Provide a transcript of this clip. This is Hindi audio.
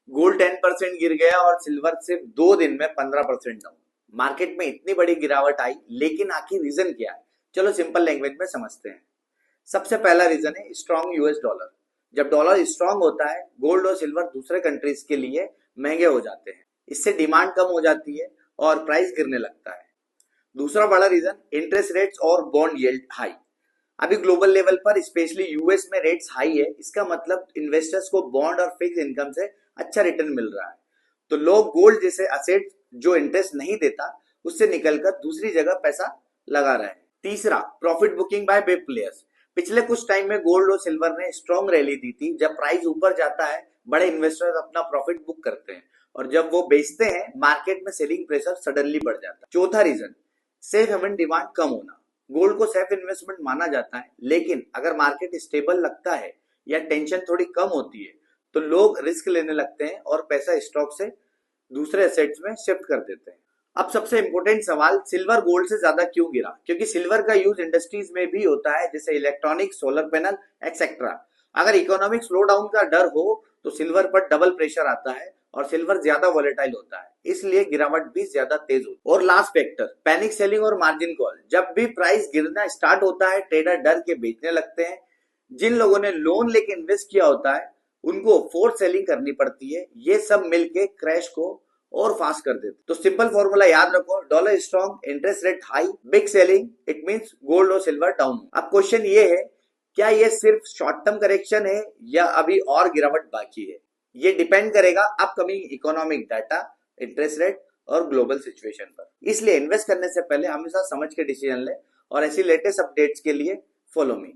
गोल्ड 10% गिर गया और सिल्वर सिर्फ 2 दिन में 15% डाउन। मार्केट में इतनी बड़ी गिरावट आई, लेकिन आखिर रीजन क्या है? चलो सिंपल लैंग्वेज में समझते हैं। सबसे पहला रीजन है स्ट्रॉन्ग यूएस डॉलर। जब डॉलर स्ट्रांग होता है, गोल्ड और सिल्वर दूसरे कंट्रीज के लिए महंगे हो जाते हैं। इससे डिमांड कम हो जाती है और प्राइस गिरने लगता है। दूसरा बड़ा रीजन इंटरेस्ट रेट्स और बॉन्ड यील्ड हाई। अभी ग्लोबल लेवल पर स्पेशली यूएस में रेट्स हाई है, इसका मतलब इन्वेस्टर्स को बॉन्ड और फिक्स इनकम से अच्छा रिटर्न मिल रहा है। तो लोग गोल्ड जैसे असेट जो इंटरेस्ट नहीं देता उससे निकलकर दूसरी जगह पैसा लगा रहे हैं। तीसरा, profit booking by big players. पिछले कुछ टाइम में गोल्ड और सिल्वर ने स्ट्रॉन्ग रैली दी थी। जब प्राइस ऊपर जाता है, बड़े इन्वेस्टर्स अपना प्रॉफिट बुक करते हैं और जब वो बेचते हैं, मार्केट में सेलिंग प्रेशर सडनली बढ़ जाता है। चौथा रीजन, सेफ हेवन डिमांड कम होना। गोल्ड को सेफ इन्वेस्टमेंट माना जाता है, लेकिन अगर मार्केट स्टेबल लगता है या टेंशन थोड़ी कम होती है, तो लोग रिस्क लेने लगते हैं और पैसा स्टॉक से दूसरे एसेट्स में शिफ्ट कर देते हैं। अब सबसे इंपॉर्टेंट सवाल, सिल्वर गोल्ड से ज्यादा क्यों गिरा? क्योंकि सिल्वर का यूज इंडस्ट्रीज में भी होता है, जैसे इलेक्ट्रॉनिक, सोलर पैनल एक्सेट्रा। अगर इकोनॉमिक स्लो डाउन का डर हो तो सिल्वर पर डबल प्रेशर आता है और सिल्वर ज्यादा वॉलेटाइल होता है, इसलिए गिरावट भी ज्यादा तेज होती है। और लास्ट फैक्टर, पैनिक सेलिंग और मार्जिन कॉल। जब भी प्राइस गिरना स्टार्ट होता है, ट्रेडर डर के बेचने लगते हैं। जिन लोगों ने लोन लेके इन्वेस्ट किया होता है, उनको फोर्स सेलिंग करनी पड़ती है। ये सब मिलके क्रैश को और फास्ट कर देते। तो सिंपल फॉर्मूला याद रखो, dollar strong, interest rate high, big selling, it means gold और सिल्वर डाउन। अब क्वेश्चन ये है, क्या ये सिर्फ शॉर्ट टर्म करेक्शन है या अभी और गिरावट बाकी है? ये डिपेंड करेगा upcoming economic data, interest rate और ग्लोबल सिचुएशन पर। इसलिए इन्वेस्ट करने से पहले हमेशा समझ के डिसीजन ले और ऐसी लेटेस्ट अपडेट्स के लिए फॉलो मी।